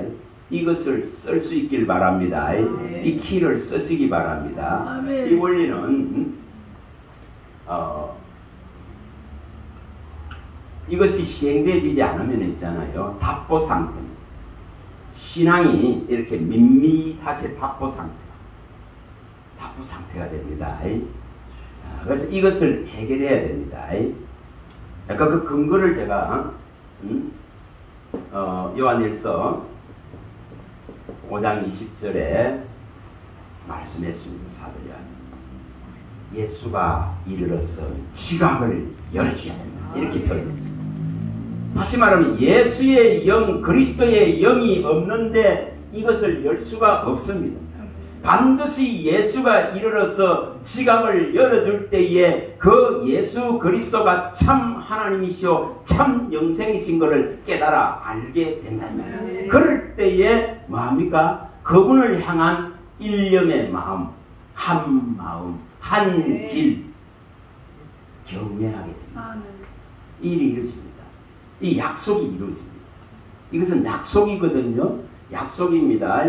S1: 이것을 쓸 수 있길 바랍니다. 이 키를 쓰시기 바랍니다. 이 원리는 이것이 시행되지 않으면 있잖아요. 답보 상태입니다. 신앙이 이렇게 밋밋하게 답보 상태가 됩니다. 그래서 이것을 해결해야 됩니다. 약간 그 근거를 제가 요한일서 5장 20절에 말씀했습니다. 사도 요한. 예수가 이르러서 지각을 열어줘야 된다. 이렇게 표현했습니다. 다시 말하면 예수의 영, 그리스도의 영이 없는데 이것을 열 수가 없습니다. 반드시 예수가 이르러서 지각을 열어줄 때에 그 예수 그리스도가 참 하나님이시오 참 영생이신 것을 깨달아 알게 된다면 그럴 때에 뭐합니까? 그분을 향한 일념의 마음, 한 길 경외하게 됩니다. 일이 이루어집니다. 이 약속이 이루어집니다. 이것은 약속이거든요. 약속입니다.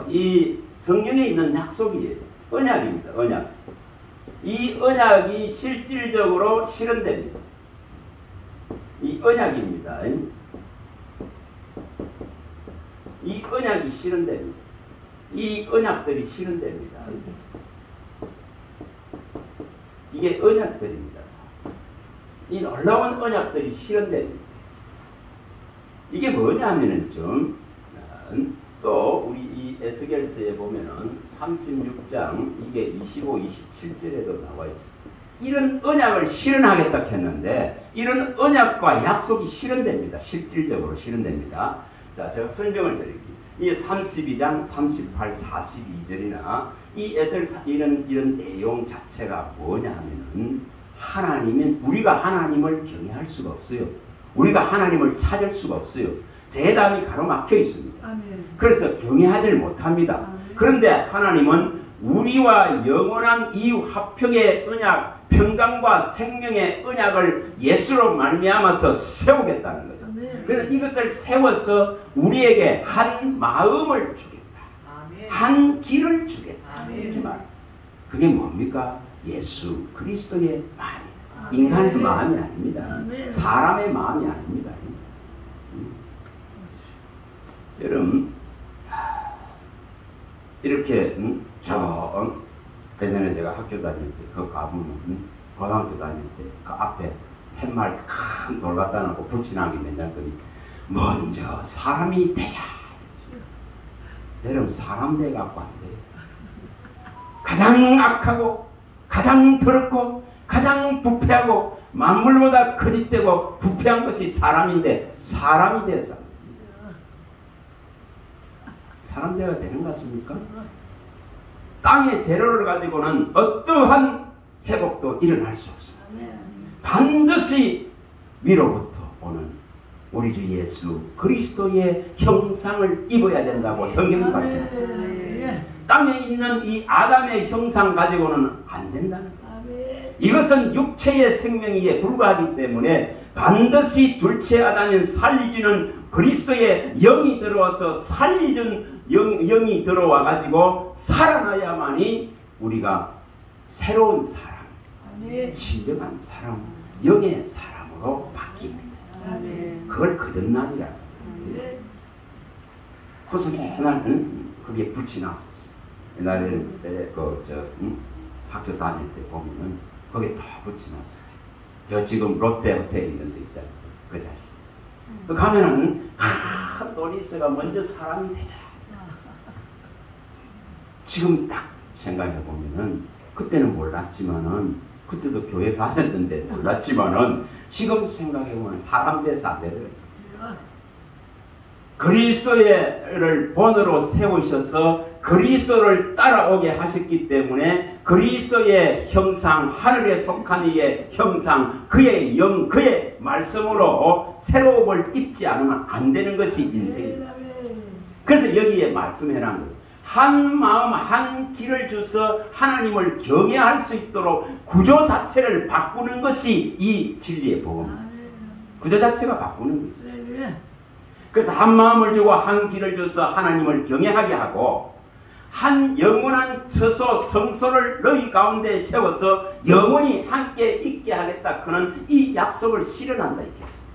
S1: 이 성경에 있는 약속이에요. 언약입니다. 언약. 이 언약이 실질적으로 실현됩니다. 이 언약입니다. 이 언약이 실현됩니다. 이 언약들이 실현됩니다. 이게 언약들입니다. 이 놀라운 언약들이 실현됩니다. 이게 뭐냐 하면은 또 우리 이 에스겔서에 보면은 36장 이게 25, 27절에도 나와 있습니다. 이런 언약을 실현하겠다 했는데 이런 언약과 약속이 실현됩니다. 실질적으로 실현됩니다. 자, 제가 설명을 드릴게요. 이 32장 38, 42절이나 이 이런 내용 자체가 뭐냐 하면은 하나님은 우리가 하나님을 경외할 수가 없어요. 우리가 하나님을 찾을 수가 없어요. 제담이 가로막혀 있습니다. 아멘. 그래서 경외하지를 못합니다. 아멘. 그런데 하나님은 우리와 영원한 이 화평의 언약, 평강과 생명의 언약을 예수로 말미암아서 세우겠다는 거죠. 아멘. 그래서 이것을 세워서 우리에게 한 마음을 주겠다. 아멘. 한 길을 주겠다. 아멘. 이렇게 말. 그게 뭡니까? 예수 그리스도의 마음이다. 아멘. 인간의 마음이 아닙니다. 아멘. 사람의 마음이 아닙니다. 여러분 이렇게 그전에 제가 학교 다닐 때 그 가보면 고등학교 다닐 때 그 앞에 팻말 큰 돌 갖다 놓고 불친하게 맨날 거기 먼저 사람이 되자. 여러분 사람 돼 갖고 안 돼. 가장 악하고 가장 더럽고 가장 부패하고 만물보다 거짓되고 부패한 것이 사람인데 사람이 돼서 사람대가 되는 것 같습니까? 땅의 재료를 가지고는 어떠한 회복도 일어날 수 없습니다. 반드시 위로부터 오는 우리 주 예수 그리스도의 형상을 입어야 된다고 성경이 밝힙니다. 땅에 있는 이 아담의 형상 가지고는 안 된다는 거예요. 이것은 육체의 생명에 불과하기 때문에 반드시 둘째 아담인 살리주는 그리스도의 영이 들어와서 살리준 영이 들어와 가지고 살아나야만이 우리가 새로운 사람, 진정한 사람, 영의 사람으로 바뀝니다. 그걸 거듭남이라고 해요. 그래서 맨날 그게 붙이 났었어. 옛날에는 학교 다닐 때 보면은 거기에 다 붙이 났었어. 저 지금 롯데 호텔 있는 데 있잖아요. 그 자리. 그 가면은 큰 돈이 있어가 먼저 사람이 되자. 지금 딱 생각해 보면은 그때는 몰랐지만은 그때도 교회 다녔는데 몰랐지만은 지금 생각해 보면 사람 돼서 안 되더라고요. 그리스도를 본으로 세우셔서 그리스도를 따라오게 하셨기 때문에 그리스도의 형상, 하늘에 속한 이의 형상, 그의 영, 그의 말씀으로 새로움을 입지 않으면 안 되는 것이 인생입니다. 그래서 여기에 말씀해놓은 거예요. 한 마음 한 길을 주서 하나님을 경외할 수 있도록 구조 자체를 바꾸는 것이 이 진리의 복음입니다. 구조 자체가 바꾸는 거죠. 그래서 한 마음을 주고 한 길을 줘서 하나님을 경외하게 하고 한 영원한 처소 성소를 너희 가운데 세워서 영원히 함께 있게 하겠다. 그는 이 약속을 실현한다 이겠습니다.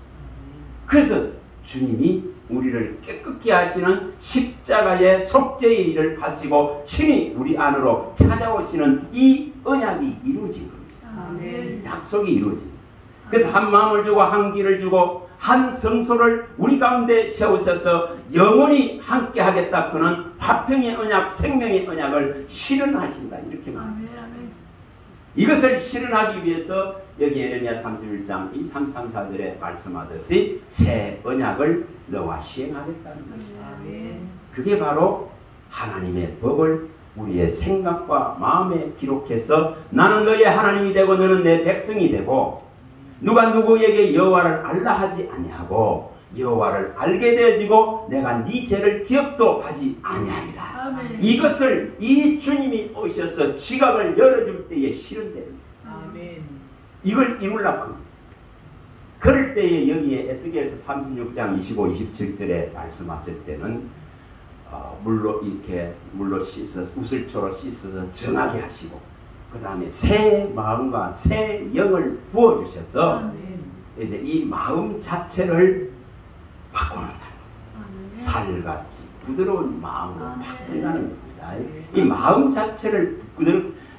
S1: 그래서 주님이 우리를 깨끗게 하시는 십자가의 속죄의 일을 하시고 친히 우리 안으로 찾아오시는 이 언약이 이루어진 겁니다. 약속이 이루어집니다. 그래서 한 마음을 주고 한 길을 주고 한 성소를 우리 가운데 세우셔서 영원히 함께 하겠다. 그는 화평의 언약, 생명의 언약을 실현하신다. 이렇게 말합니다. 이것을 실현하기 위해서 여기 예레미야 31장 이 3, 3, 4절에 말씀하듯이 새 언약을 너와 시행하겠다는 것입니다. 그게 바로 하나님의 법을 우리의 생각과 마음에 기록해서 나는 너의 하나님이 되고 너는 내 백성이 되고 누가 누구에게 여호와를 알라 하지 아니하고 여호와를 알게 되어지고 내가 네 죄를 기억도 하지 아니하리라. 아멘. 이것을 이 주님이 오셔서 지각을 열어줄 때에 실현됩니다. 아멘. 이걸 이루려고 그럴 때에 여기에 에스겔서 36장 25, 27절에 말씀하실 때는 물로 씻어서 우슬초로 씻어서 정하게 하시고 그 다음에 새 마음과 새 영을 부어주셔서 이제 이 마음 자체를 바꾸는다. 살같이 부드러운 마음으로 바꾼다는 겁니다. 이 마음 자체를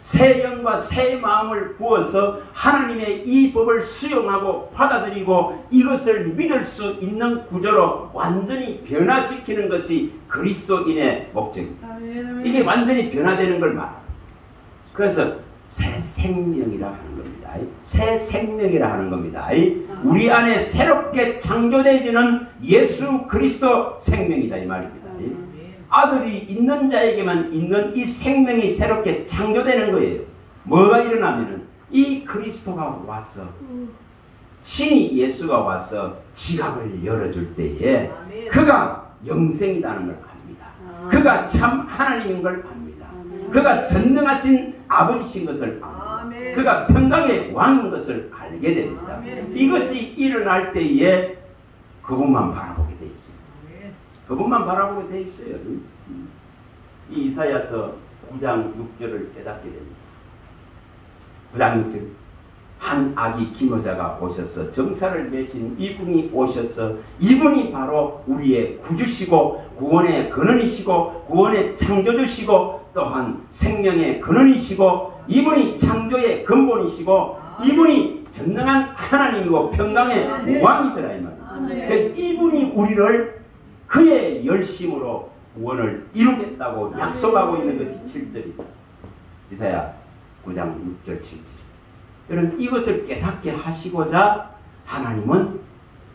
S1: 새 영과 새 마음을 부어서 하나님의 이 법을 수용하고 받아들이고 이것을 믿을 수 있는 구조로 완전히 변화시키는 것이 그리스도인의 목적입니다. 이게 완전히 변화되는 걸 말합니다. 그래서 새 생명이라 하는 겁니다. 새 생명이라 하는 겁니다. 우리 안에 새롭게 창조되어지는 예수 그리스도 생명이다 이 말입니다. 아들이 있는 자에게만 있는 이 생명이 새롭게 창조되는 거예요. 뭐가 일어나면은 이 그리스도가 와서 신이 예수가 와서 지각을 열어줄 때에 그가 영생이라는 걸 압니다. 그가 참 하나님인 걸 압니다. 그가 전능하신 아버지신 것을 압니다. 그가 평강의 왕인 것을 알게 됩니다. 이것이 일어날 때에 그분만 바라보게 돼 있습니다. 그분만 바라보게 돼 있어요. 이 이사야서 9장 6절을 깨닫게 됩니다. 9장 6절 한 아기 기모자가 오셔서 정사를 매신 이분이 오셔서 이분이 바로 우리의 구주시고 구원의 근원이시고 구원의 창조주시고 또한 생명의 근원이시고 이분이 창조의 근본이시고 이분이 전능한 하나님이고 평강의 왕이더라 이 말이에요. 그러니까 이분이 우리를 그의 열심으로 구원을 이루겠다고 약속하고 있는 것이 7절이다. 이사야 9장 6절 7절. 여러분 이것을 깨닫게 하시고자 하나님은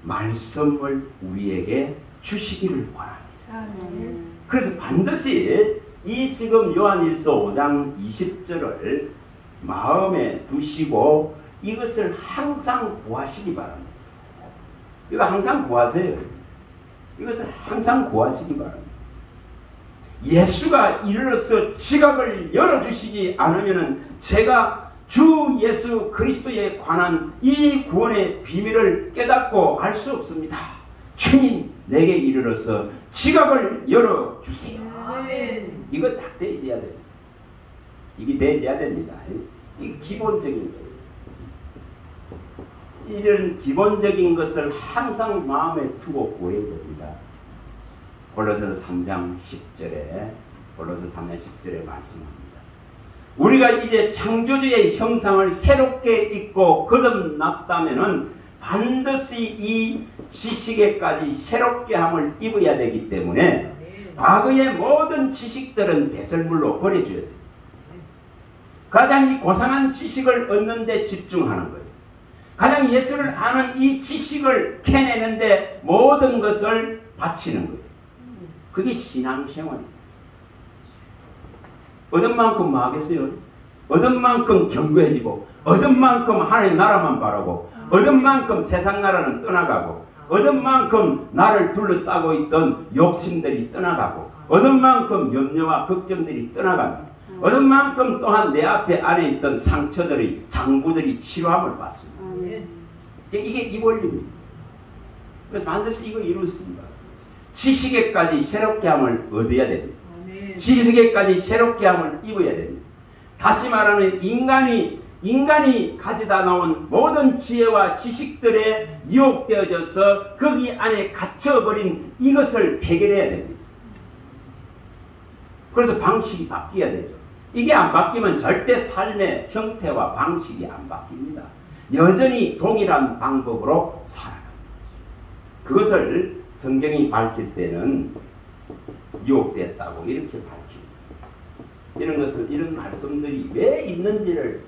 S1: 말씀을 우리에게 주시기를 원합니다. 그래서 반드시 이 지금 요한일서 5장 20절을 마음에 두시고 이것을 항상 구하시기 바랍니다. 이거 항상 구하세요. 이것을 항상 구하시기 바랍니다. 예수가 이르러서 지각을 열어주시지 않으면 제가 주 예수 그리스도에 관한 이 구원의 비밀을 깨닫고 알 수 없습니다. 주님 내게 이르러서 지각을 열어주세요. 이거 딱 되어야 됩니다. 이게 되어야 됩니다. 이게 기본적인 거예요. 이런 기본적인 것을 항상 마음에 두고 구해야 됩니다. 골로새서 3장 10절에 말씀합니다. 우리가 이제 창조주의 형상을 새롭게 입고 거듭났다면은 반드시 이 지식에까지 새롭게 함을 입어야 되기 때문에 과거의 모든 지식들은 배설물로 버려줘야 돼요. 가장 이 고상한 지식을 얻는 데 집중하는 거예요. 가장 예수를 아는 이 지식을 캐내는데 모든 것을 바치는 거예요. 그게 신앙생활입니다. 얻은 만큼 뭐 하겠어요? 얻은 만큼 견고해지고 얻은 만큼 하나님 나라만 바라고 얻은 만큼 세상 나라는 떠나가고 얻은 만큼 나를 둘러싸고 있던 욕심들이 떠나가고 얻은 만큼 염려와 걱정들이 떠나갑니다. 얻은 만큼 또한 내 앞에 안에 있던 상처들이 장부들이 치료함을 받습니다. 이게 이 원리입니다. 그래서 반드시 이거 이루었습니다. 지식에까지 새롭게 함을 얻어야 됩니다. 지식에까지 새롭게 함을 입어야 됩니다. 다시 말하는 인간이 가져다 놓은 모든 지혜와 지식들에 유혹되어져서 거기 안에 갇혀버린 이것을 해결해야 됩니다. 그래서 방식이 바뀌어야 되죠. 이게 안 바뀌면 절대 삶의 형태와 방식이 안 바뀝니다. 여전히 동일한 방법으로 살아갑니다. 그것을 성경이 밝힐 때는 유혹됐다고 이렇게 밝힙니다. 이런 것은 이런 말씀들이 왜 있는지를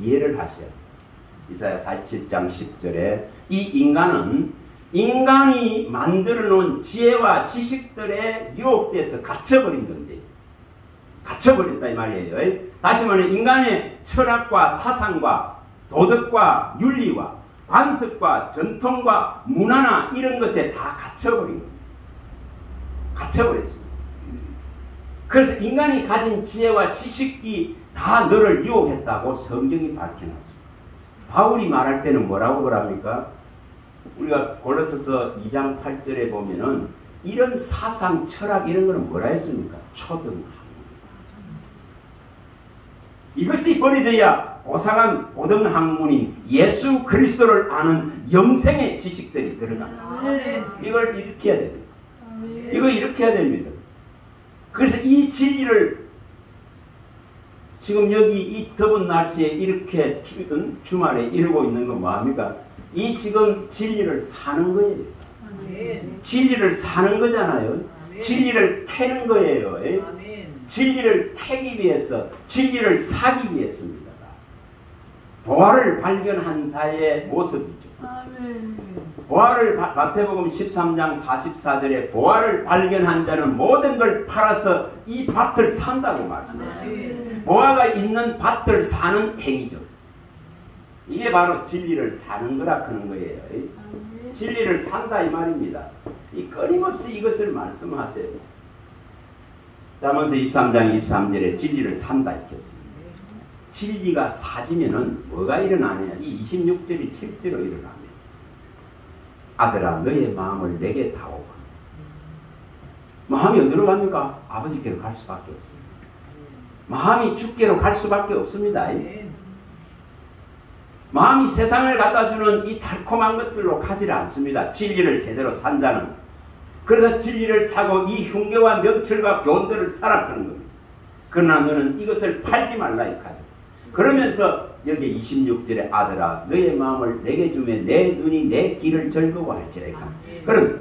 S1: 이해를 하셔야 돼요. 이사야 47장 10절에 이 인간이 만들어 놓은 지혜와 지식들에 유혹돼서 갇혀버린 존재. 갇혀버렸다 이 말이에요. 다시 말하면 인간의 철학과 사상과 도덕과 윤리와 관습과 전통과 문화나 이런 것에 다 갇혀버린 겁니다. 갇혀버렸습니다. 그래서 인간이 가진 지혜와 지식이 다 너를 유혹했다고 성경이 밝혀놨습니다. 바울이 말할 때는 뭐라고 그럽니까? 우리가 골로새서 2장 8절에 보면은 이런 사상, 철학 이런 거는 뭐라 했습니까? 초등학문. 이것이 버려져야 고상한 고등학문인 예수 그리스도를 아는 영생의 지식들이 들어갑니다. 이걸 이렇게 해야 됩니다. 이거 이렇게 해야 됩니다. 그래서 이 진리를 지금 여기 이 더운 날씨에 이렇게 주말에 이루고 있는 건 뭐합니까? 이 지금 진리를 사는 거예요. 진리를 사는 거잖아요. 진리를 캐는 거예요. 진리를 캐기 위해서, 진리를 사기 위해서입니다. 보화를 발견한 자의 모습이죠. 보화를 마태복음 13장 44절에 보화를 발견한 자는 모든 걸 팔아서 이 밭을 산다고 말씀하셨습니다. 보화가 있는 밭을 사는 행위죠. 이게 바로 진리를 사는 거라 하는 거예요. 진리를 산다 이 말입니다. 이 끊임없이 이것을 말씀하세요. 잠언서 23장 23절에 진리를 산다 이렇게 했습니다. 진리가 사지면은 뭐가 일어나냐? 이 26절이 실제로 일어납니다. 아들아 너의 마음을 내게 다오. 마음이 어디로 갑니까? 아버지께로 갈 수밖에 없습니다. 마음이 주께로 갈 수밖에 없습니다. 마음이 세상을 갖다주는 이 달콤한 것들로 가지를 않습니다. 진리를 제대로 산 자는. 그래서 진리를 사고 이 흉계와 명철과 교훈들을 살아가는 겁니다. 그러나 너는 이것을 팔지 말라 이카죠. 그러면서 여기 26절에 아들아 너의 마음을 내게 주면 내 눈이 내 길을 즐거워할지라. 그럼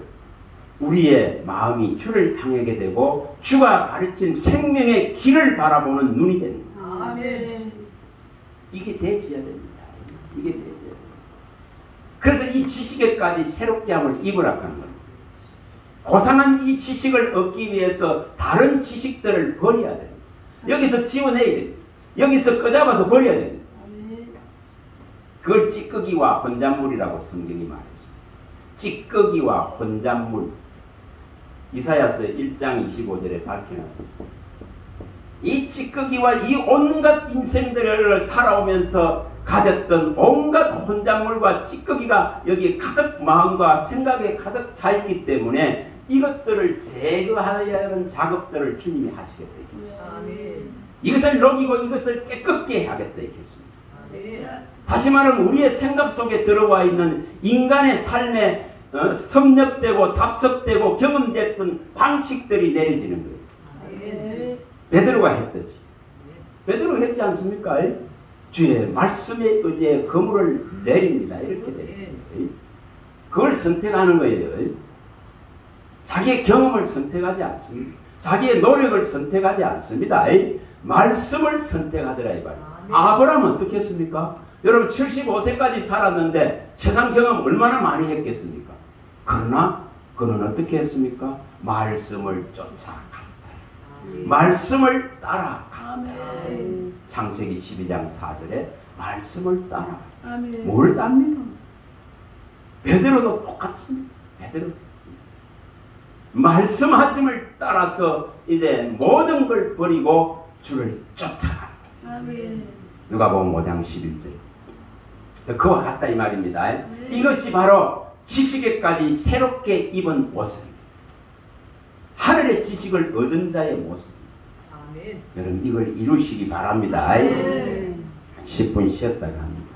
S1: 우리의 마음이 주를 향하게 되고 주가 가르친 생명의 길을 바라보는 눈이 되는 거예요.
S2: 아멘.
S1: 이게 되어야 됩니다. 이게 되어야 됩니다. 그래서 이 지식에까지 새롭게 함을 입으라 하는 거예요. 고상한 이 지식을 얻기 위해서 다른 지식들을 버려야 됩니다. 여기서 지워내야 됩니다. 여기서 끄잡아서 버려야 됩니다. 그걸 찌꺼기와 혼잣물이라고 성경이 말했습니다. 찌꺼기와 혼잣물. 이사야서 1장 25절에 밝혀놨습니다. 이 찌꺼기와 이 온갖 인생들을 살아오면서 가졌던 온갖 혼잣물과 찌꺼기가 여기에 가득 마음과 생각에 가득 차있기 때문에 이것들을 제거하여야 하는 작업들을 주님이 하시겠다 했습니다. 이것을 녹이고 이것을 깨끗게 하겠다 했습니다. 다시 말하면 우리의 생각 속에 들어와 있는 인간의 삶에 섭렵되고 답습되고 경험됐던 방식들이 내려지는 거예요. 베드로가 했듯이. 베드로가 했지 않습니까? 주의 말씀에 의지해 그물을 내립니다. 이렇게 됩니다. 그걸 선택하는 거예요. 자기의 경험을 선택하지 않습니다. 자기의 노력을 선택하지 않습니다. 말씀을 선택하더라 이 말이에요. 아브라함은 어떻게 했습니까? 여러분 75세까지 살았는데 세상 경험 얼마나 많이 했겠습니까? 그러나 그는 어떻게 했습니까? 말씀을 쫓아갔다. 말씀을 따라갔다. 창세기 12장 4절에 말씀을 따라. 뭘 땁니까? 베드로도 똑같습니다. 베드로 말씀하심을 따라서 이제 모든 걸 버리고 주를 쫓아간다. 누가복음 5장 11절. 그와 같다 이 말입니다. 이것이 바로 지식에까지 새롭게 입은 옷입니다. 하늘의 지식을 얻은 자의 모습입니다. 여러분 이걸 이루시기 바랍니다. 10분 쉬었다가 합니다.